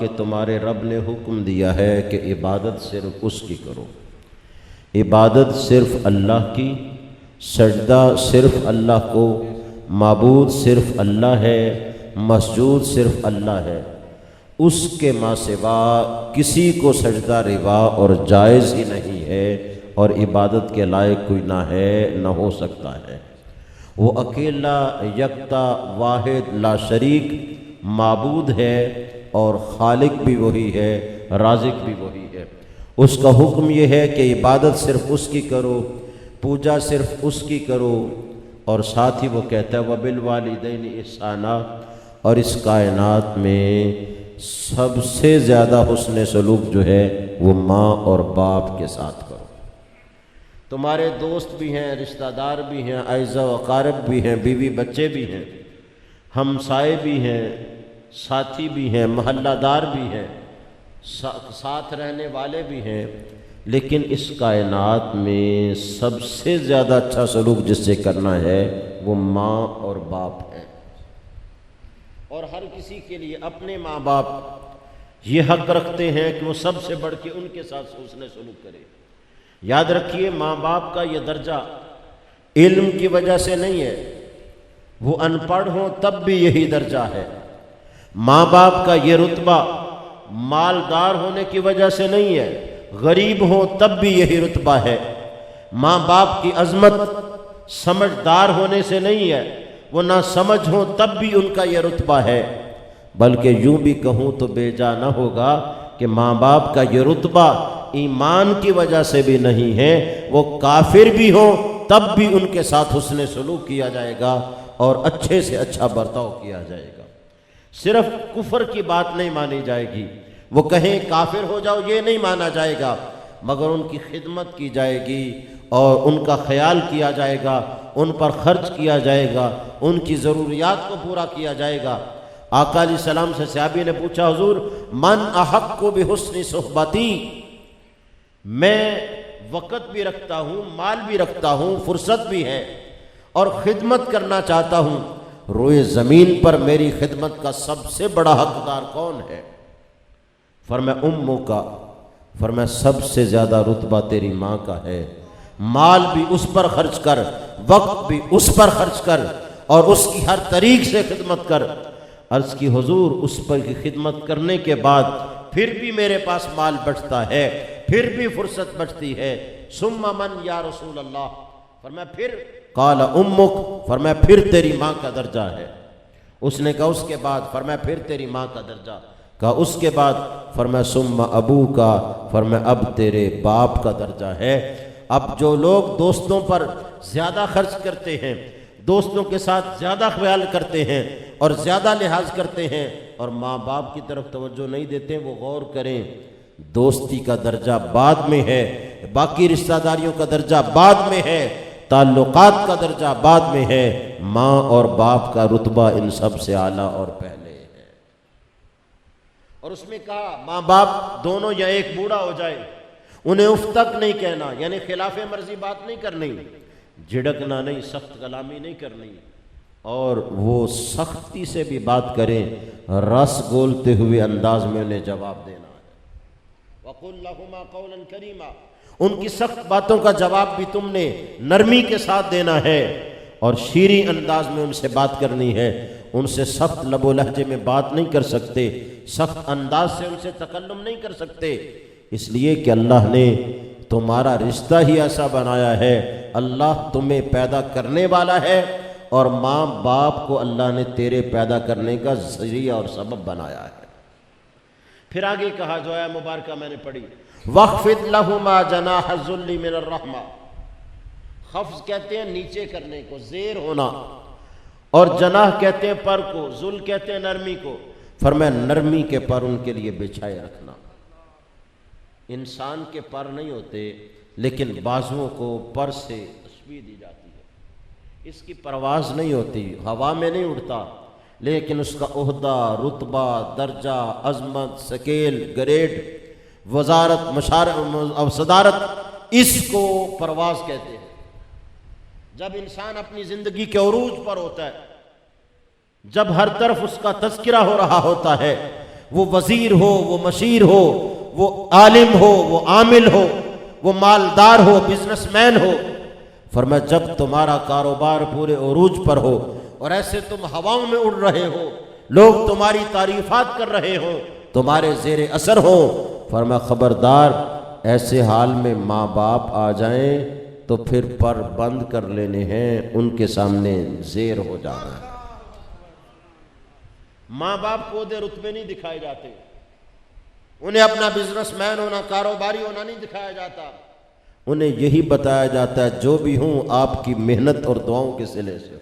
کہ تمہارے رب نے حکم دیا ہے کہ عبادت صرف اس کی کرو، عبادت صرف اللہ کی، سجدہ صرف اللہ کو، معبود صرف اللہ ہے، مسجود صرف اللہ ہے، اس کے ماں سوا کسی کو سجدہ روا اور جائز ہی نہیں ہے، اور عبادت کے لائق کوئی نہ ہے نہ ہو سکتا ہے۔ وہ اکیلا یکتا واحد لا شریک معبود ہے، اور خالق بھی وہی ہے، رازق بھی وہی ہے۔ اس کا حکم یہ ہے کہ عبادت صرف اس کی کرو، پوجا صرف اس کی کرو، اور ساتھ ہی وہ کہتا ہے وَبِالْوَالِدَيْنِ احسانا، اور اس کائنات میں سب سے زیادہ حسن سلوک جو ہے وہ ماں اور باپ کے ساتھ کرو۔ تمہارے دوست بھی ہیں، رشتہ دار بھی ہیں، اعزا و اقارب بھی ہیں، بیوی بچے بھی ہیں، ہمسائے بھی ہیں، ساتھی بھی ہیں، محلہ دار بھی ہیں، ساتھ رہنے والے بھی ہیں، لیکن اس کائنات میں سب سے زیادہ اچھا سلوک جس سے کرنا ہے وہ ماں اور باپ ہے۔ اور ہر کسی کے لیے اپنے ماں باپ یہ حق رکھتے ہیں کہ وہ سب سے بڑھ کے ان کے ساتھ حسن سلوک کرے۔ یاد رکھیے، ماں باپ کا یہ درجہ علم کی وجہ سے نہیں ہے، وہ ان پڑھ ہوں تب بھی یہی درجہ ہے۔ ماں باپ کا یہ رتبہ مالدار ہونے کی وجہ سے نہیں ہے، غریب ہوں تب بھی یہی رتبہ ہے۔ ماں باپ کی عظمت سمجھدار ہونے سے نہیں ہے، وہ نہ سمجھ ہوں تب بھی ان کا یہ رتبہ ہے، بلکہ یوں بھی کہوں تو بے جا نہ ہوگا کہ ماں باپ کا یہ رتبہ ایمان کی وجہ سے بھی نہیں ہے، وہ کافر بھی ہوں تب بھی ان کے ساتھ حسن سلوک کیا جائے گا اور اچھے سے اچھا برتاؤ کیا جائے گا۔ صرف کفر کی بات نہیں مانی جائے گی، وہ کہیں کافر ہو جاؤ یہ نہیں مانا جائے گا، مگر ان کی خدمت کی جائے گی اور ان کا خیال کیا جائے گا، ان پر خرچ کیا جائے گا، ان کی ضروریات کو پورا کیا جائے گا۔ آقا علیہ السلام سے صحابی نے پوچھا حضور من احق بحسن صحبتی، میں وقت بھی رکھتا ہوں، مال بھی رکھتا ہوں، فرصت بھی ہے اور خدمت کرنا چاہتا ہوں، روئے زمین پر میری خدمت کا سب سے بڑا حقدار کون ہے؟ فرمایا اموں کا، فرمایا سب سے زیادہ رتبہ تیری ماں کا ہے، مال بھی اس پر خرچ کر، وقت بھی اس پر خرچ کر اور اس کی ہر طریق سے خدمت کر۔ عرض کی حضور اس پر کی خدمت کرنے کے بعد پھر بھی میرے پاس مال بچتا ہے، پھر بھی فرصت بچتی ہے، ثم من یا رسول اللہ، فرمایا پھر، قال امک، فرمایا پھر تیری ماں کا درجہ ہے۔ اس نے کہا اس کے بعد، فرمایا پھر تیری ماں کا درجہ، کہا اس کے بعد، فرمایا ثم ابو کا، فرمایا اب تیرے باپ کا درجہ ہے۔ اب جو لوگ دوستوں پر زیادہ خرچ کرتے ہیں، دوستوں کے ساتھ زیادہ خیال کرتے ہیں اور زیادہ لحاظ کرتے ہیں اور ماں باپ کی طرف توجہ نہیں دیتے، وہ غور کریں، دوستی کا درجہ بعد میں ہے، باقی رشتہ داریوں کا درجہ بعد میں ہے، تعلقات کا درجہ بعد میں ہے، ماں اور باپ کا رتبہ ان سب سے اعلیٰ اور پہلے ہے۔ اور اس میں کہا ماں باپ دونوں یا ایک بوڑھا ہو جائے، انہیں اف تک نہیں کہنا، یعنی خلاف مرضی بات نہیں کرنی، جھڑکنا نہیں، سخت کلامی نہیں کرنی، اور وہ سختی سے بھی بات کریں، رس گولتے ہوئے انداز میں انہیں جواب دینا ہے۔ وَقُلْ لَهُمَا قَوْلًا كَرِيمًا، ان کی سخت باتوں کا جواب بھی تم نے نرمی کے ساتھ دینا ہے اور شیریں انداز میں ان سے بات کرنی ہے، ان سے سخت لب و لہجے میں بات نہیں کر سکتے، سخت انداز سے ان سے تکلم نہیں کر سکتے، اس لیے کہ اللہ نے تمہارا رشتہ ہی ایسا بنایا ہے، اللہ تمہیں پیدا کرنے والا ہے اور ماں باپ کو اللہ نے تیرے پیدا کرنے کا ذریعہ اور سبب بنایا ہے۔ پھر آگے کہا جو ہے مبارکہ میں نے پڑھی، وَخْفِضْ لَهُمَا جَنَاحَ الذُّلِّ مِنَ الرَّحْمَةِ، خفض کہتے ہیں نیچے کرنے کو، زیر ہونا، اور جناح کہتے ہیں پر کو، ذل کہتے ہیں نرمی کو، فرمایا نرمی کے پر ان کے لیے بچھائے رکھنا۔ انسان کے پر نہیں ہوتے لیکن بازوؤں کو پر سے تشبیہ دی جاتی ہے، اس کی پرواز نہیں ہوتی، ہوا میں نہیں اڑتا، لیکن اس کا عہدہ، رتبہ، درجہ، عظمت، سکیل، گریڈ، وزارت، صدارت، اس کو پرواز کہتے ہیں۔ جب انسان اپنی زندگی کے عروج پر ہوتا ہے، جب ہر طرف اس کا تذکرہ ہو رہا ہوتا ہے، وہ وزیر ہو، وہ مشیر ہو، وہ عالم ہو، وہ عامل ہو، وہ مالدار ہو، بزنس مین ہو۔ فرمایا جب تمہارا کاروبار پورے عروج پر ہو اور ایسے تم ہواؤں میں اڑ رہے ہو، لوگ تمہاری تعریفات کر رہے ہوں، تمہارے زیر اثر ہوں، فرمایا خبردار ایسے حال میں ماں باپ آ جائیں تو پھر پر بند کر لینے ہیں، ان کے سامنے زیر ہو جانا ہے۔ ماں باپ کو دے رتبے نہیں دکھائے جاتے، انہیں اپنا بزنس مین ہونا، کاروباری ہونا نہیں دکھایا جاتا، انہیں یہی بتایا جاتا ہے جو بھی ہوں آپ کی محنت اور دعاؤں کے صلے سے۔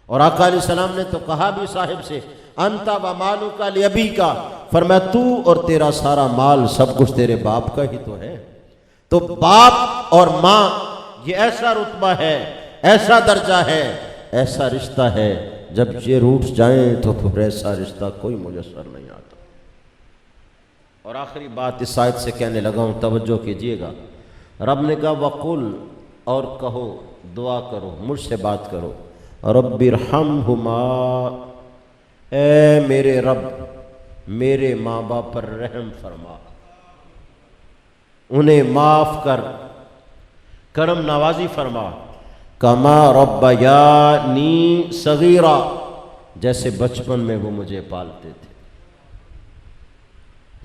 اور آقا علیہ السلام نے تو کہا بھی صاحب سے، انت و مالک لابیک، فرمایا تو اور تیرا سارا مال سب کچھ تیرے باپ کا ہی تو ہے۔ تو باپ اور ماں یہ ایسا رتبہ ہے، ایسا درجہ ہے، ایسا رشتہ ہے، جب یہ روٹ جائیں تو پھر ایسا رشتہ کوئی میسر نہیں آتا۔ اور آخری بات اس آیت سے کہنے لگا ہوں، توجہ کیجئے گا۔ رب نے کہا وقل، اور کہو، دعا کرو، مجھ سے بات کرو، رب ارحمہما، اے میرے رب میرے ماں باپ پر رحم فرما، انہیں معاف کر، کرم نوازی فرما، کما ربیانی صغیرا، جیسے بچپن میں وہ مجھے پالتے تھے۔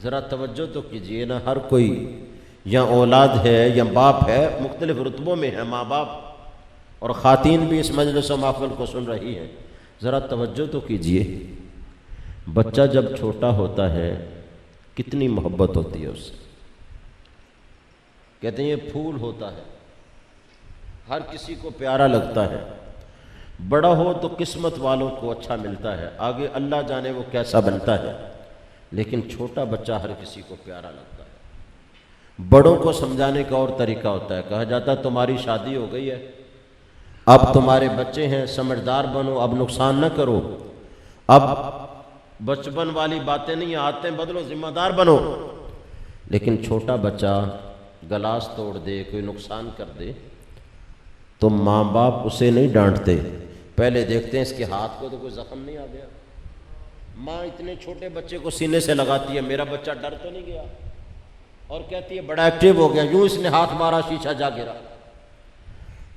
ذرا توجہ تو کیجئے نا، ہر کوئی یا اولاد ہے یا باپ ہے، مختلف رتبوں میں ہے ماں باپ، اور خواتین بھی اس مجلس و محفل کو سن رہی ہیں، ذرا توجہ تو کیجئے۔ بچہ جب چھوٹا ہوتا ہے کتنی محبت ہوتی ہے اس سے، کہتے ہیں یہ پھول ہوتا ہے، ہر کسی کو پیارا لگتا ہے، بڑا ہو تو قسمت والوں کو اچھا ملتا ہے، آگے اللہ جانے وہ کیسا بنتا ہے، لیکن چھوٹا بچہ ہر کسی کو پیارا لگتا ہے۔ بڑوں کو سمجھانے کا اور طریقہ ہوتا ہے، کہا جاتا ہے تمہاری شادی ہو گئی ہے، اب تمہارے بچے ہیں، سمجھدار بنو، اب نقصان نہ کرو، اب بچپن والی باتیں نہیں، عادتیں بدلو، ذمہ دار بنو۔ لیکن چھوٹا بچہ گلاس توڑ دے، کوئی نقصان کر دے تو ماں باپ اسے نہیں ڈانٹتے، پہلے دیکھتے ہیں اس کے ہاتھ کو تو کوئی زخم نہیں آ گیا۔ ماں اتنے چھوٹے بچے کو سینے سے لگاتی ہے، میرا بچہ ڈر تو نہیں گیا، اور کہتی ہے بڑا ایکٹیو ہو گیا، یوں اس نے ہاتھ مارا شیشہ جا گرا۔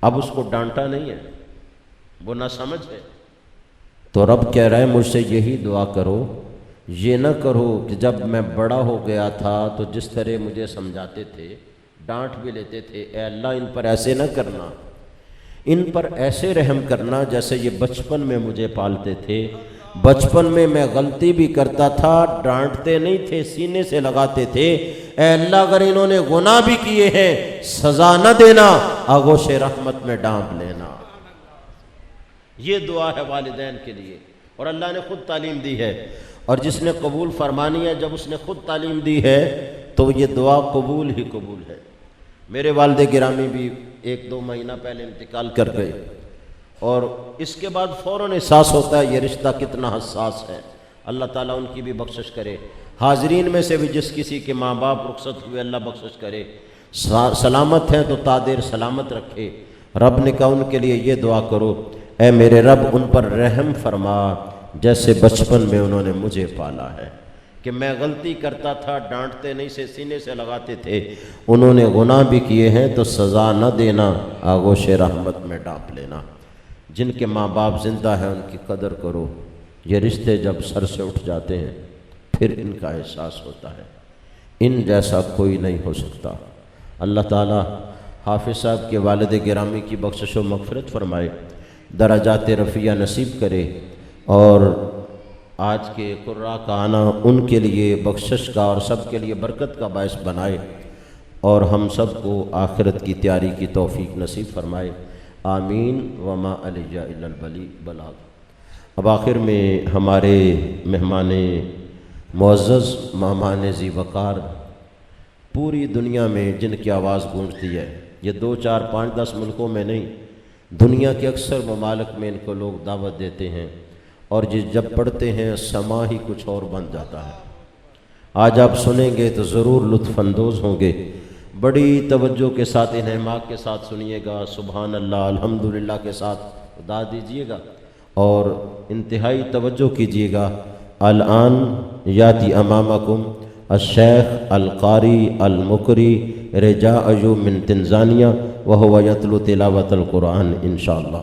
اب اس کو ڈانٹا نہیں ہے، وہ نہ سمجھ ہے۔ تو رب کہہ رہا ہے مجھ سے یہی دعا کرو، یہ نہ کرو کہ جب میں بڑا ہو گیا تھا تو جس طرح مجھے سمجھاتے تھے، ڈانٹ بھی لیتے تھے، اے اللہ ان پر ایسے نہ کرنا، ان پر ایسے رحم کرنا جیسے یہ بچپن میں مجھے پالتے تھے، بچپن میں میں غلطی بھی کرتا تھا، ڈانٹتے نہیں تھے، سینے سے لگاتے تھے، اے اللہ اگر انہوں نے گناہ بھی کیے ہیں سزا نہ دینا، آغوش رحمت میں ڈانپ لینا۔ یہ دعا ہے والدین کے لیے، اور اللہ نے خود تعلیم دی ہے، اور جس نے قبول فرمانی ہے، جب اس نے خود تعلیم دی ہے تو یہ دعا قبول ہی قبول ہے۔ میرے والد گرامی بھی 1-2 مہینہ پہلے انتقال کر گئے، اور اس کے بعد فوراً احساس ہوتا ہے یہ رشتہ کتنا حساس ہے، اللہ تعالیٰ ان کی بھی بخشش کرے۔ حاضرین میں سے بھی جس کسی کے ماں باپ رخصت ہوئے اللہ بخشش کرے، سلامت ہیں تو تادیر سلامت رکھے۔ رب نے کہا ان کے لیے یہ دعا کرو، اے میرے رب ان پر رحم فرما جیسے بچپن میں انہوں نے مجھے پالا ہے، کہ میں غلطی کرتا تھا، ڈانٹتے نہیں سے، سینے سے لگاتے تھے، انہوں نے گناہ بھی کیے ہیں تو سزا نہ دینا، آغوش رحمت میں ڈانپ لینا۔ جن کے ماں باپ زندہ ہیں ان کی قدر کرو، یہ رشتے جب سر سے اٹھ جاتے ہیں پھر ان کا احساس ہوتا ہے، ان جیسا کوئی نہیں ہو سکتا۔ اللہ تعالیٰ حافظ صاحب کے والد گرامی کی بخشش و مغفرت فرمائے، درجات رفیع نصیب کرے، اور آج کے قرآ کا آنا ان کے لیے بخشش کا اور سب کے لیے برکت کا باعث بنائے، اور ہم سب کو آخرت کی تیاری کی توفیق نصیب فرمائے، آمین۔ وما علیہ الا البلاغ۔ اب آخر میں ہمارے مہمان معزز، مہمان ذی وقار، پوری دنیا میں جن کی آواز گونجتی ہے، یہ 2, 4, 5, 10 ملکوں میں نہیں، دنیا کے اکثر ممالک میں ان کو لوگ دعوت دیتے ہیں، اور جب پڑھتے ہیں سما ہی کچھ اور بن جاتا ہے۔ آج آپ سنیں گے تو ضرور لطف اندوز ہوں گے، بڑی توجہ کے ساتھ، انہماک کے ساتھ سنیے گا، سبحان اللہ الحمدللہ کے ساتھ ادا دیجیے گا، اور انتہائی توجہ کیجیے گا، الآن یاتی امامکم الشیخ القاری المقری رجاء من تنزانیہ وہو یتلو تلاوت القرآن انشاءاللہ۔